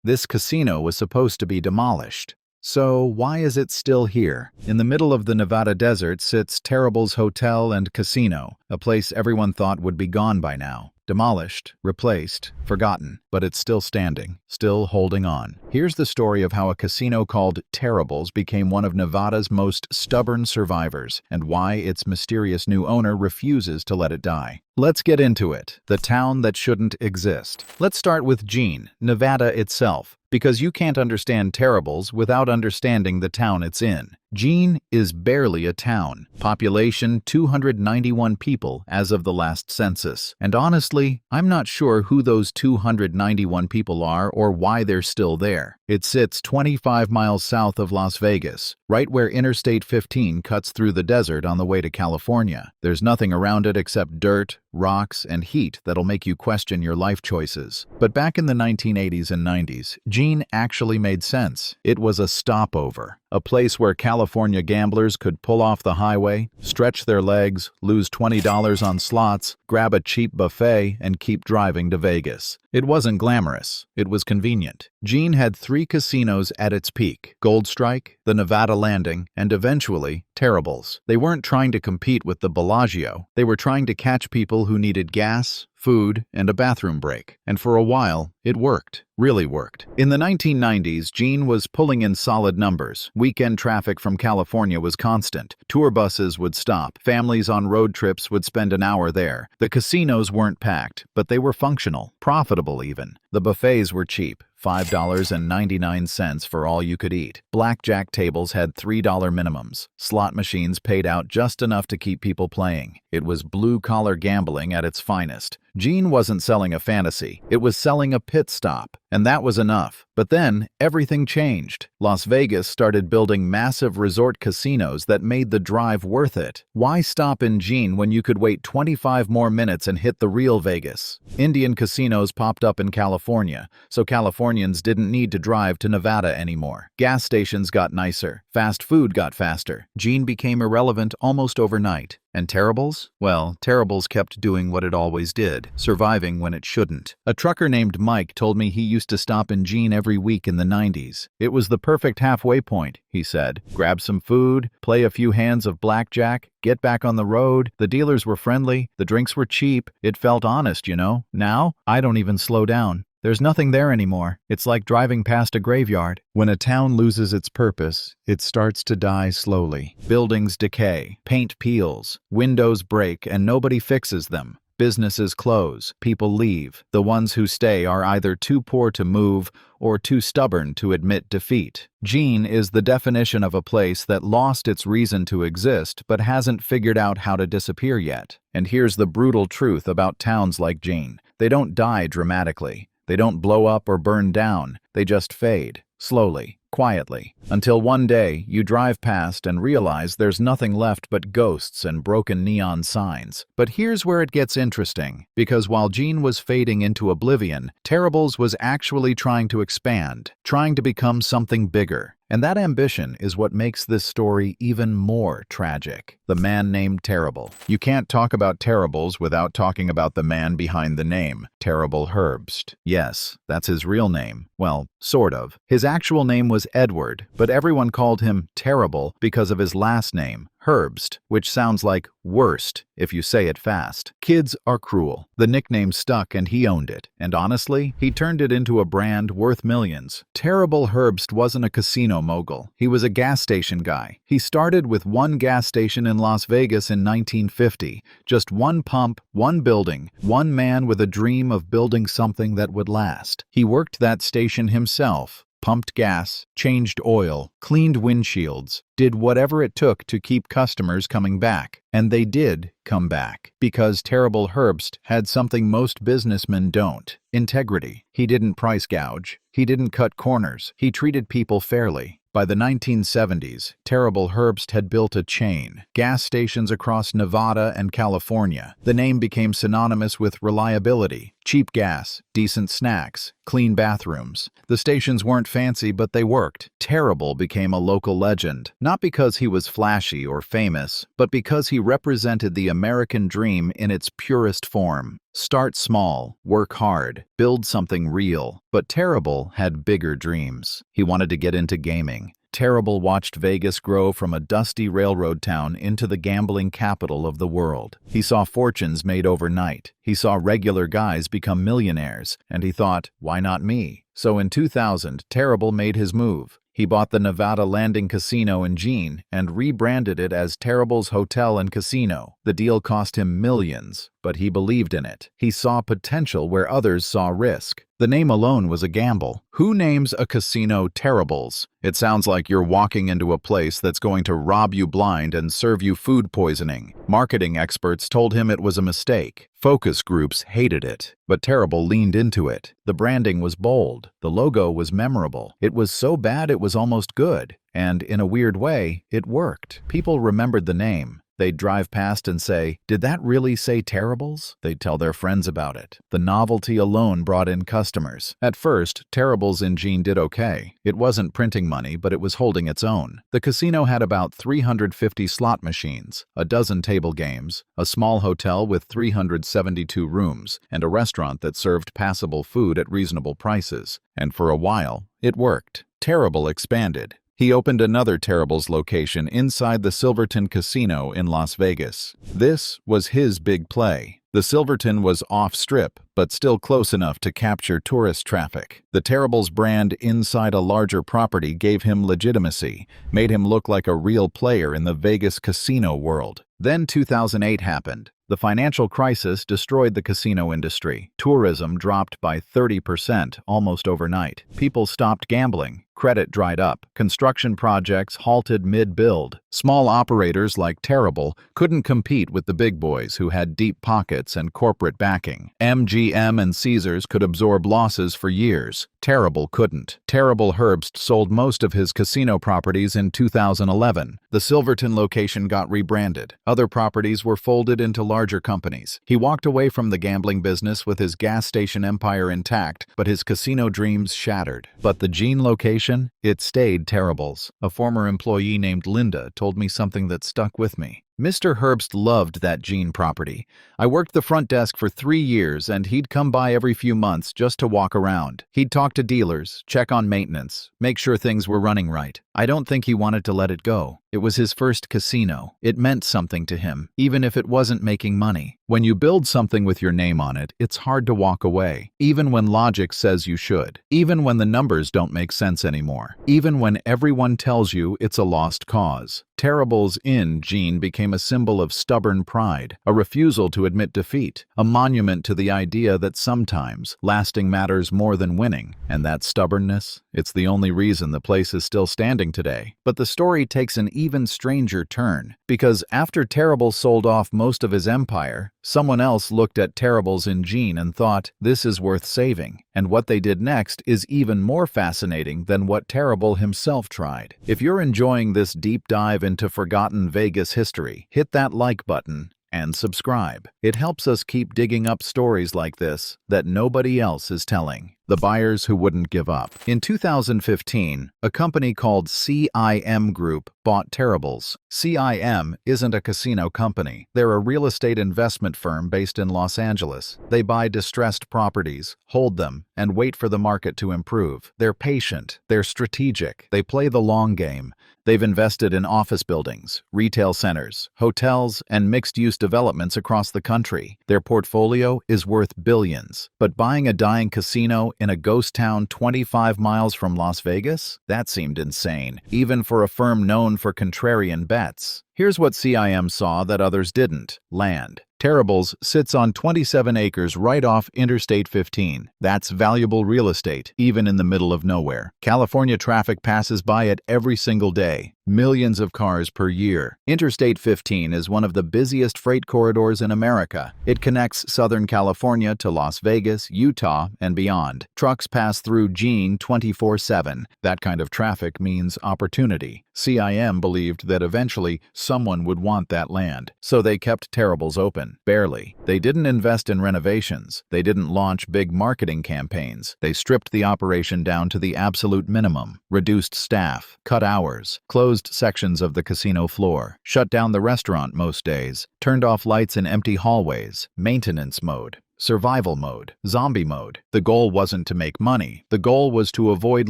This casino was supposed to be demolished. So why is it still here? In the middle of the Nevada desert sits Terrible's Hotel and Casino, a place everyone thought would be gone by now. Demolished, replaced, forgotten, but it's still standing, still holding on. Here's the story of how a casino called Terrible's became one of Nevada's most stubborn survivors, and why its mysterious new owner refuses to let it die. Let's get into it. The town that shouldn't exist. Let's start with Jean, Nevada itself, because you can't understand Terrible's without understanding the town it's in. Jean is barely a town. Population 291 people as of the last census. And honestly, I'm not sure who those 291 people are or why they're still there. It sits 25 miles south of Las Vegas, right where Interstate 15 cuts through the desert on the way to California. There's nothing around it except dirt, rocks, and heat that'll make you question your life choices. But back in the 1980s and 90s, Jean actually made sense. It was a stopover. A place where California gamblers could pull off the highway, stretch their legs, lose $20 on slots, grab a cheap buffet, and keep driving to Vegas. It wasn't glamorous. It was convenient. Jean had 3 casinos at its peak: Gold Strike, the Nevada Landing, and eventually, Terrible's. They weren't trying to compete with the Bellagio. They were trying to catch people who needed gas, food, and a bathroom break. And for a while, it worked. Really worked. In the 1990s, Jean was pulling in solid numbers. Weekend traffic from California was constant. Tour buses would stop. Families on road trips would spend an hour there. The casinos weren't packed, but they were functional, profitable even. The buffets were cheap. $5.99 for all you could eat. Blackjack tables had $3 minimums. Slot machines paid out just enough to keep people playing. It was blue-collar gambling at its finest. Jean wasn't selling a fantasy. It was selling a pit stop. And that was enough. But then, everything changed. Las Vegas started building massive resort casinos that made the drive worth it. Why stop in Jean when you could wait 25 more minutes and hit the real Vegas? Indian casinos popped up in California, so Californians didn't need to drive to Nevada anymore. Gas stations got nicer. Fast food got faster. Jean became irrelevant almost overnight. And Terrible's? Well, Terrible's kept doing what it always did, surviving when it shouldn't. A trucker named Mike told me he used to stop in Jean every week in the 90s. It was the perfect halfway point, he said. Grab some food, play a few hands of blackjack, get back on the road. The dealers were friendly, the drinks were cheap. It felt honest, you know. Now, I don't even slow down. There's nothing there anymore. It's like driving past a graveyard. When a town loses its purpose, it starts to die slowly. Buildings decay, paint peels, windows break, and nobody fixes them. Businesses close, people leave. The ones who stay are either too poor to move or too stubborn to admit defeat. Jean is the definition of a place that lost its reason to exist but hasn't figured out how to disappear yet. And here's the brutal truth about towns like Jean. They don't die dramatically. They don't blow up or burn down. They just fade, slowly, quietly, until one day you drive past and realize there's nothing left but ghosts and broken neon signs. But here's where it gets interesting, because while Jean was fading into oblivion, Terrible's was actually trying to expand, trying to become something bigger. And that ambition is what makes this story even more tragic. The man named Terrible. You can't talk about Terrible's without talking about the man behind the name, Terrible Herbst. Yes, that's his real name. Well, sort of. His actual name was Edward, but everyone called him Terrible because of his last name, Herbst, which sounds like worst if you say it fast. Kids are cruel. The nickname stuck and he owned it. And honestly, he turned it into a brand worth millions. Terrible Herbst wasn't a casino mogul. He was a gas station guy. He started with one gas station in Las Vegas in 1950. Just one pump, one building, one man with a dream of building something that would last. He worked that station himself. Pumped gas, changed oil, cleaned windshields, did whatever it took to keep customers coming back. And they did come back. Because Terrible Herbst had something most businessmen don't: integrity. He didn't price gouge. He didn't cut corners. He treated people fairly. By the 1970s, Terrible Herbst had built a chain, gas stations across Nevada and California. The name became synonymous with reliability, Cheap gas, decent snacks, clean bathrooms. The stations weren't fancy, but they worked. Terrible became a local legend, not because he was flashy or famous, but because he represented the American dream in its purest form. Start small, work hard, build something real. But Terrible had bigger dreams. He wanted to get into gaming. Terrible watched Vegas grow from a dusty railroad town into the gambling capital of the world. He saw fortunes made overnight. He saw regular guys become millionaires, and he thought, why not me? So in 2000, Terrible made his move. He bought the Nevada Landing Casino in Jean and rebranded it as Terrible's Hotel and Casino. The deal cost him millions, but he believed in it. He saw potential where others saw risk. The name alone was a gamble. Who names a casino Terrible's? It sounds like you're walking into a place that's going to rob you blind and serve you food poisoning. Marketing experts told him it was a mistake. Focus groups hated it, but Terrible leaned into it. The branding was bold. The logo was memorable. It was so bad it was almost good. And in a weird way, it worked. People remembered the name. They'd drive past and say, "Did that really say Terrible's?" They'd tell their friends about it. The novelty alone brought in customers. At first, Terrible's in Jean did okay. It wasn't printing money, but it was holding its own. The casino had about 350 slot machines, a dozen table games, a small hotel with 372 rooms, and a restaurant that served passable food at reasonable prices. And for a while, it worked. Terrible expanded. He opened another Terrible's location inside the Silverton Casino in Las Vegas. This was his big play. The Silverton was off-strip, but still close enough to capture tourist traffic. The Terrible's brand inside a larger property gave him legitimacy, made him look like a real player in the Vegas casino world. Then 2008 happened. The financial crisis destroyed the casino industry. Tourism dropped by 30% almost overnight. People stopped gambling. Credit dried up. Construction projects halted mid-build. Small operators like Terrible couldn't compete with the big boys who had deep pockets and corporate backing. MGM and Caesars could absorb losses for years. Terrible couldn't. Terrible Herbst sold most of his casino properties in 2011. The Silverton location got rebranded. Other properties were folded into larger companies. He walked away from the gambling business with his gas station empire intact, but his casino dreams shattered. But the Jean location, it stayed Terrible's. A former employee named Linda told me something that stuck with me. Mr. Herbst loved that Jean property. I worked the front desk for 3 years, and he'd come by every few months just to walk around. He'd talk to dealers, check on maintenance, make sure things were running right. I don't think he wanted to let it go. It was his first casino. It meant something to him, even if it wasn't making money. When you build something with your name on it, it's hard to walk away, even when logic says you should, even when the numbers don't make sense anymore, even when everyone tells you it's a lost cause. Terrible's in Jean became a symbol of stubborn pride, a refusal to admit defeat, a monument to the idea that sometimes lasting matters more than winning. And that stubbornness, it's the only reason the place is still standing today. But the story takes an even stranger turn, because after Terrible sold off most of his empire, someone else looked at Terrible's in Jean and thought, this is worth saving. And what they did next is even more fascinating than what Terrible himself tried. If you're enjoying this deep dive into forgotten Vegas history, hit that like button and subscribe. It helps us keep digging up stories like this that nobody else is telling. The buyers who wouldn't give up. In 2015, a company called CIM Group bought Terrible's. CIM isn't a casino company. They're a real estate investment firm based in Los Angeles. They buy distressed properties, hold them, and wait for the market to improve. They're patient. They're strategic. They play the long game. They've invested in office buildings, retail centers, hotels, and mixed-use developments across the country. Their portfolio is worth billions. But buying a dying casino in a ghost town 25 miles from Las Vegas? That seemed insane, even for a firm known for contrarian bets. Here's what CIM saw that others didn't: land. Terrible's sits on 27 acres right off Interstate 15. That's valuable real estate, even in the middle of nowhere. California traffic passes by it every single day. millions of cars per year. Interstate 15 is one of the busiest freight corridors in America. It connects Southern California to Las Vegas, Utah, and beyond. Trucks pass through Jean 24/7. That kind of traffic means opportunity. CIM believed that eventually someone would want that land, so they kept Terribles open. Barely. They didn't invest in renovations. They didn't launch big marketing campaigns. They stripped the operation down to the absolute minimum, reduced staff, cut hours, closed sections of the casino floor, shut down the restaurant most days, turned off lights in empty hallways, maintenance mode. Survival mode, zombie mode. The goal wasn't to make money. The goal was to avoid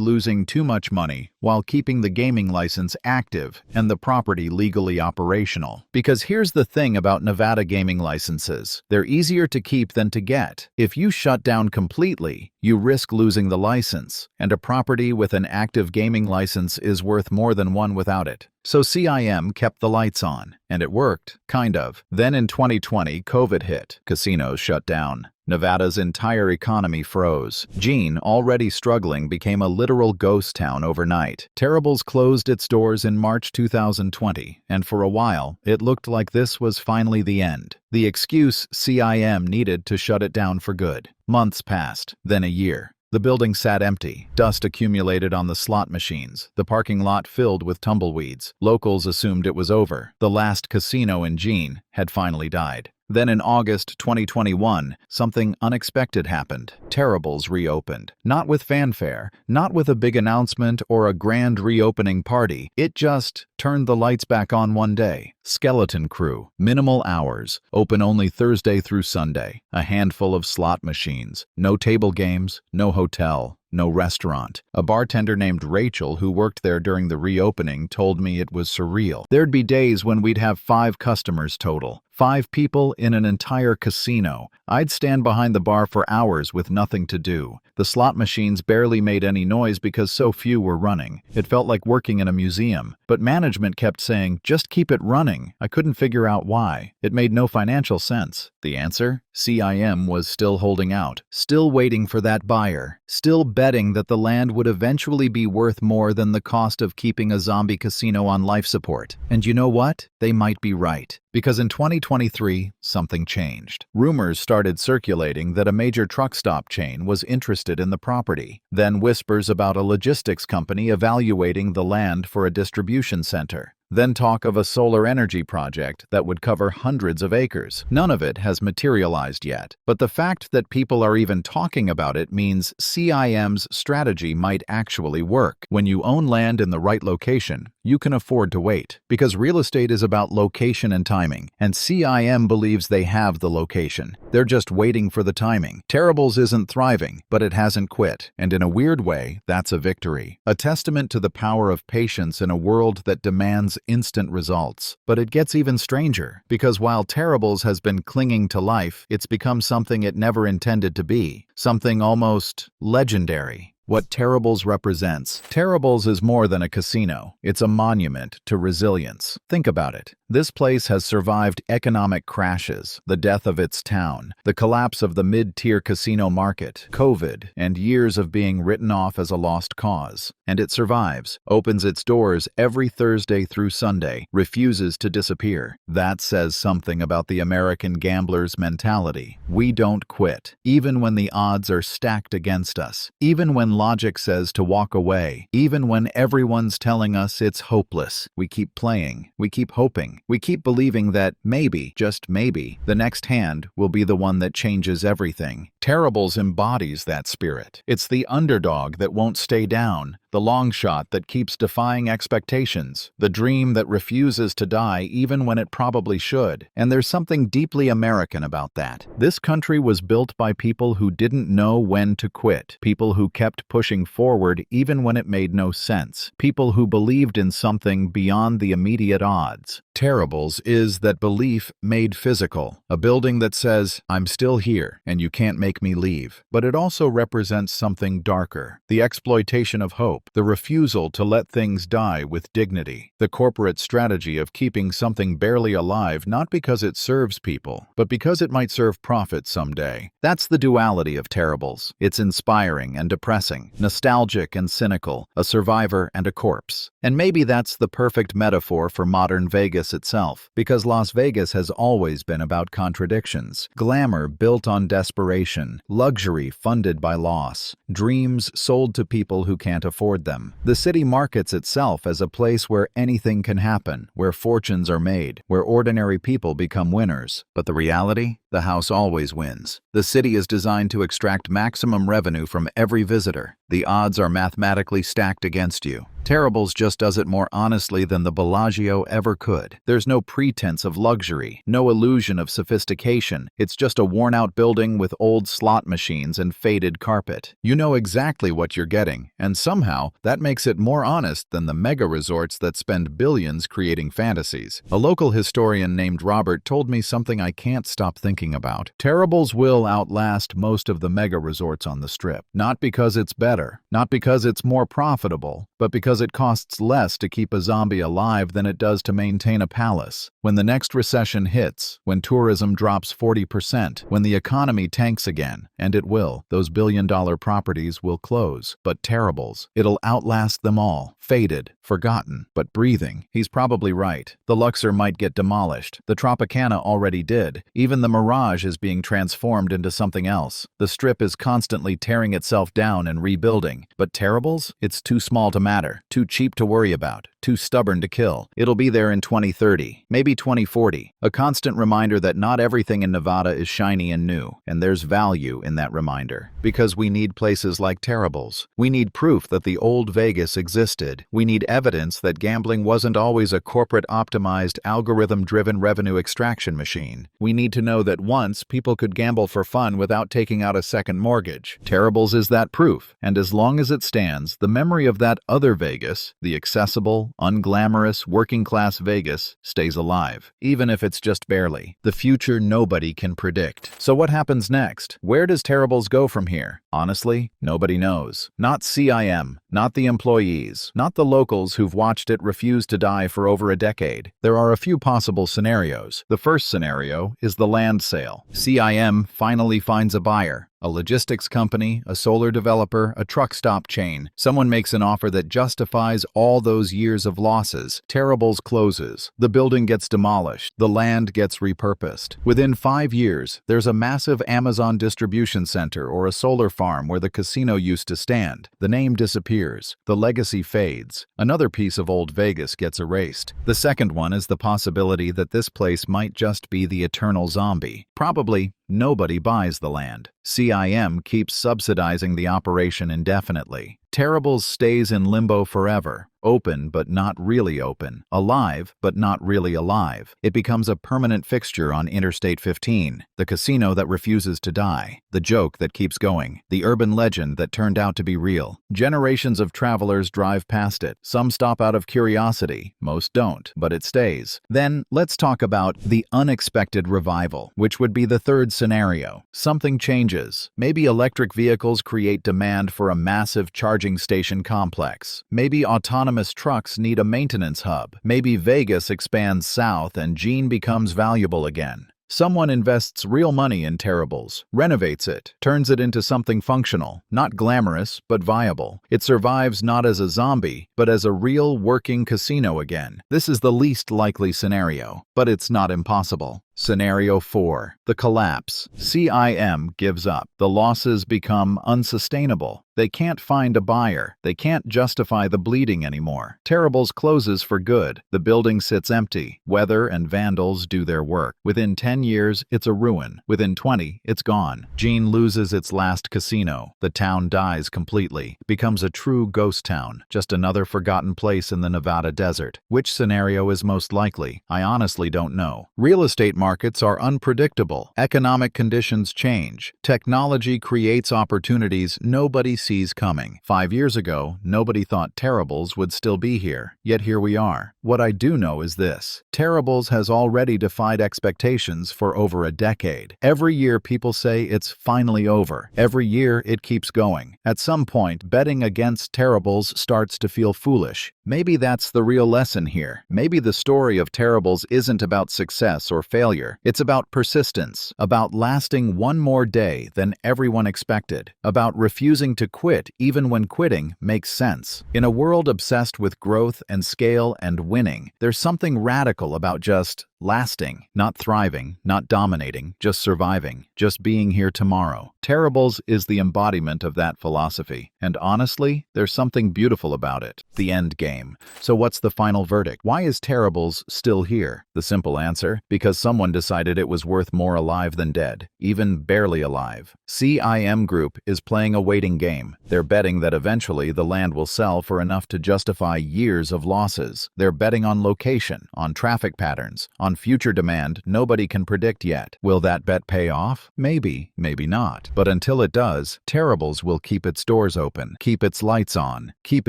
losing too much money while keeping the gaming license active and the property legally operational. Because here's the thing about Nevada gaming licenses. They're easier to keep than to get. If you shut down completely, you risk losing the license, and a property with an active gaming license is worth more than one without it. So CIM kept the lights on, and it worked, kind of. Then in 2020, COVID hit. Casinos shut down. Nevada's entire economy froze. Jean, already struggling, became a literal ghost town overnight. Terribles closed its doors in March 2020, and for a while, it looked like this was finally the end. The excuse CIM needed to shut it down for good. Months passed, then a year. The building sat empty. Dust accumulated on the slot machines. The parking lot filled with tumbleweeds. Locals assumed it was over. The last casino in Jean had finally died. Then in August 2021, something unexpected happened. Terribles reopened. Not with fanfare, not with a big announcement or a grand reopening party. It just turned the lights back on one day. Skeleton crew, minimal hours, open only Thursday through Sunday. A handful of slot machines. No table games, no hotel. No restaurant. A bartender named Rachel, who worked there during the reopening, told me it was surreal. There'd be days when we'd have 5 customers total. 5 people in an entire casino. I'd stand behind the bar for hours with nothing to do. The slot machines barely made any noise because so few were running. It felt like working in a museum. But management kept saying, just keep it running. I couldn't figure out why. It made no financial sense. The answer? CIM was still holding out, still waiting for that buyer, still betting that the land would eventually be worth more than the cost of keeping a zombie casino on life support. And you know what? They might be right. Because in 2023, something changed. Rumors started circulating that a major truck stop chain was interested in the property. Then whispers about a logistics company evaluating the land for a distribution center. Then talk of a solar energy project that would cover hundreds of acres. None of it has materialized yet, but the fact that people are even talking about it means CIM's strategy might actually work. When you own land in the right location, you can afford to wait, because real estate is about location and timing, and CIM believes they have the location. They're just waiting for the timing. Terribles isn't thriving, but it hasn't quit, and in a weird way, that's a victory. A testament to the power of patience in a world that demands instant results. But it gets even stranger, because while Terribles has been clinging to life, it's become something it never intended to be, something almost legendary. What Terribles represents. Terribles is more than a casino. It's a monument to resilience. Think about it. This place has survived economic crashes, the death of its town, the collapse of the mid-tier casino market, COVID, and years of being written off as a lost cause. And it survives, opens its doors every Thursday through Sunday, refuses to disappear. That says something about the American gambler's mentality. We don't quit, even when the odds are stacked against us, even when logic says to walk away, even when everyone's telling us it's hopeless. We keep playing, we keep hoping. We keep believing that maybe, just maybe, the next hand will be the one that changes everything. Terribles embodies that spirit. It's the underdog that won't stay down, the long shot that keeps defying expectations, the dream that refuses to die even when it probably should. And there's something deeply American about that. This country was built by people who didn't know when to quit, people who kept pushing forward even when it made no sense, people who believed in something beyond the immediate odds. Terribles is that belief made physical, a building that says, I'm still here and you can't make me leave. But it also represents something darker, the exploitation of hope. hope, the refusal to let things die with dignity, the corporate strategy of keeping something barely alive not because it serves people, but because it might serve profit someday. That's the duality of Terribles. It's inspiring and depressing, nostalgic and cynical, a survivor and a corpse. And maybe that's the perfect metaphor for modern Vegas itself, because Las Vegas has always been about contradictions. Glamour built on desperation, luxury funded by loss, dreams sold to people who can't afford them. The city markets itself as a place where anything can happen, where fortunes are made, where ordinary people become winners. But the reality? The house always wins. The city is designed to extract maximum revenue from every visitor. The odds are mathematically stacked against you. Terribles just does it more honestly than the Bellagio ever could. There's no pretense of luxury, no illusion of sophistication. It's just a worn-out building with old slot machines and faded carpet. You know exactly what you're getting, and somehow that makes it more honest than the mega resorts that spend billions creating fantasies. A local historian named Robert told me something I can't stop thinking about. Terribles will outlast most of the mega resorts on the Strip. Not because it's better, not because it's more profitable, but because it costs less to keep a zombie alive than it does to maintain a palace. When the next recession hits, when tourism drops 40%, when the economy tanks again, and it will, those billion-dollar properties will close. But Terribles, it'll outlast them all. Faded, forgotten, but breathing. He's probably right. The Luxor might get demolished. The Tropicana already did. Even the Mirage is being transformed into something else. The Strip is constantly tearing itself down and rebuilding. But Terribles? It's too small to matter, too cheap to worry about, too stubborn to kill. It'll be there in 2030, maybe 2040. A constant reminder that not everything in Nevada is shiny and new, and there's value in that reminder. Because we need places like Terribles. We need proof that the old Vegas existed. We need evidence that gambling wasn't always a corporate-optimized, algorithm-driven revenue extraction machine. We need to know that once people could gamble for fun without taking out a second mortgage. Terribles is that proof, and as long as it stands, the memory of that other Vegas, the accessible, unglamorous, working-class Vegas, stays alive, even if it's just barely. The future nobody can predict. So what happens next? Where does Terribles go from here? Honestly, nobody knows. Not CIM, not the employees, not the locals who've watched it refuse to die for over a decade. There are a few possible scenarios. The first scenario is the land sale. CIM finally finds a buyer. A logistics company, a solar developer, a truck stop chain. Someone makes an offer that justifies all those years of losses. Terribles closes. The building gets demolished. The land gets repurposed. Within 5 years, there's a massive Amazon distribution center or a solar farm where the casino used to stand. The name disappears. The legacy fades. Another piece of old Vegas gets erased. The second one is the possibility that this place might just be the eternal zombie. Probably nobody buys the land. CIM keeps subsidizing the operation indefinitely. Terribles stays in limbo forever. Open but not really open. Alive but not really alive. It becomes a permanent fixture on Interstate 15. The casino that refuses to die. The joke that keeps going. The urban legend that turned out to be real. Generations of travelers drive past it. Some stop out of curiosity. Most don't, but it stays. Then let's talk about the unexpected revival, which would be the third scenario. Something changes. Maybe electric vehicles create demand for a massive charging station complex. Maybe autonomous trucks need a maintenance hub. Maybe Vegas expands south and Gene becomes valuable again. Someone invests real money in Terribles, renovates it, turns it into something functional, not glamorous, but viable. It survives not as a zombie, but as a real working casino again. This is the least likely scenario, but it's not impossible. Scenario 4. The collapse. CIM gives up. The losses become unsustainable. They can't find a buyer. They can't justify the bleeding anymore. Terribles closes for good. The building sits empty. Weather and vandals do their work. Within 10 years, it's a ruin. Within 20, it's gone. Gene loses its last casino. The town dies completely. Becomes a true ghost town. Just another forgotten place in the Nevada desert. Which scenario is most likely? I honestly don't know. Real estate markets markets are unpredictable. Economic conditions change. Technology creates opportunities nobody sees coming. 5 years ago, nobody thought Terribles would still be here. Yet here we are. What I do know is this: Terribles has already defied expectations for over a decade. Every year people say it's finally over. Every year it keeps going. At some point, betting against Terribles starts to feel foolish. Maybe that's the real lesson here. Maybe the story of Terribles isn't about success or failure. It's about persistence, about lasting one more day than everyone expected, about refusing to quit even when quitting makes sense. In a world obsessed with growth and scale and winning, there's something radical about just lasting, not thriving, not dominating, just surviving, just being here tomorrow. Terribles is the embodiment of that philosophy, and honestly, there's something beautiful about it. The end game. So what's the final verdict? Why is Terribles still here? The simple answer: because someone decided it was worth more alive than dead, even barely alive. CIM Group is playing a waiting game. They're betting that eventually the land will sell for enough to justify years of losses. They're betting on location, on traffic patterns, on future demand nobody can predict yet. Will that bet pay off? Maybe, maybe not. But until it does, Terribles will keep its doors open, keep its lights on, keep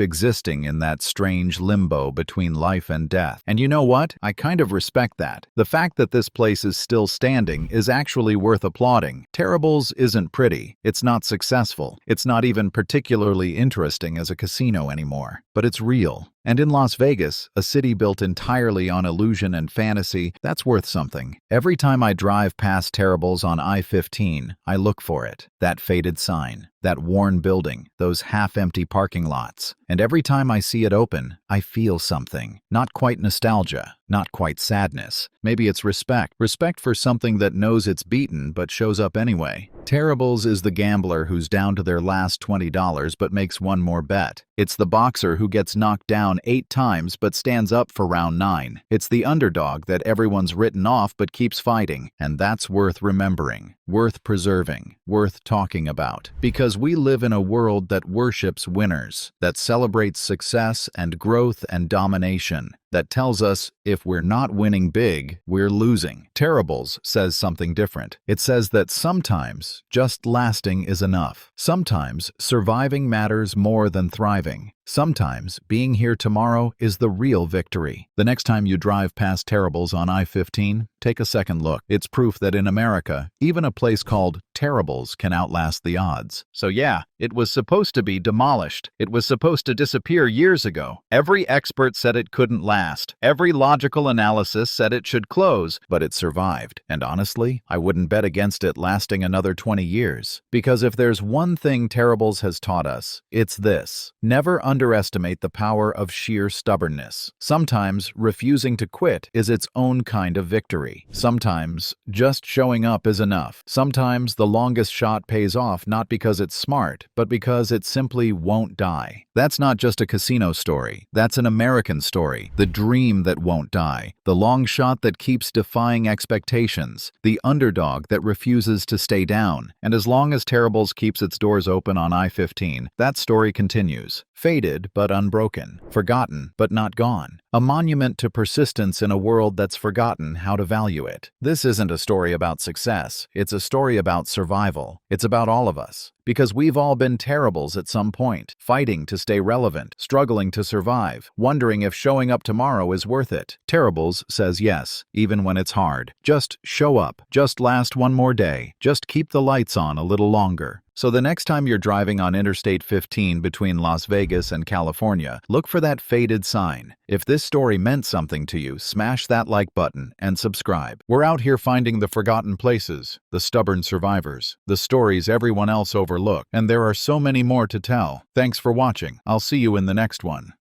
existing in that strange limbo between life and death. And you know what? I kind of respect that. The fact that this place is still standing is actually worth applauding. Terribles isn't pretty. It's not successful. It's not even particularly interesting as a casino anymore. But it's real. And in Las Vegas, a city built entirely on illusion and fantasy, that's worth something. Every time I drive past Terribles on I-15, I look for it. That faded sign, that worn building, those half-empty parking lots. And every time I see it open, I feel something. Not quite nostalgia, not quite sadness. Maybe it's respect. Respect for something that knows it's beaten but shows up anyway. Terribles is the gambler who's down to their last $20 but makes one more bet. It's the boxer who gets knocked down 8 times but stands up for round 9. It's the underdog that everyone's written off but keeps fighting. And that's worth remembering, worth preserving, worth talking about. Because we live in a world that worships winners, that celebrates success and growth and domination, that tells us if we're not winning big, we're losing. Terribles says something different. It says that sometimes just lasting is enough. Sometimes surviving matters more than thriving. Sometimes being here tomorrow is the real victory. The next time you drive past Terribles on I-15, take a second look. It's proof that in America, even a place called Terribles can outlast the odds. So yeah, it was supposed to be demolished. It was supposed to disappear years ago. Every expert said it couldn't last. Every logical analysis said it should close, but it survived. And honestly, I wouldn't bet against it lasting another 20 years. Because if there's one thing Terribles has taught us, it's this: never underestimate the power of sheer stubbornness. Sometimes refusing to quit is its own kind of victory. Sometimes just showing up is enough. Sometimes the longest shot pays off not because it's smart, but because it simply won't die. That's not just a casino story. That's an American story. The dream that won't die. The long shot that keeps defying expectations. The underdog that refuses to stay down. And as long as Terribles keeps its doors open on I-15, that story continues. Faded but unbroken. Forgotten but not gone. A monument to persistence in a world that's forgotten how to value it. This isn't a story about success. It's a story about survival. It's about all of us. Because we've all been Terribles at some point, fighting to stay relevant, struggling to survive, wondering if showing up tomorrow is worth it. Terribles says yes, even when it's hard. Just show up. Just last one more day. Just keep the lights on a little longer. So the next time you're driving on Interstate 15 between Las Vegas and California, look for that faded sign. If this story meant something to you, smash that like button and subscribe. We're out here finding the forgotten places, the stubborn survivors, the stories everyone else overlooked, and there are so many more to tell. Thanks for watching. I'll see you in the next one.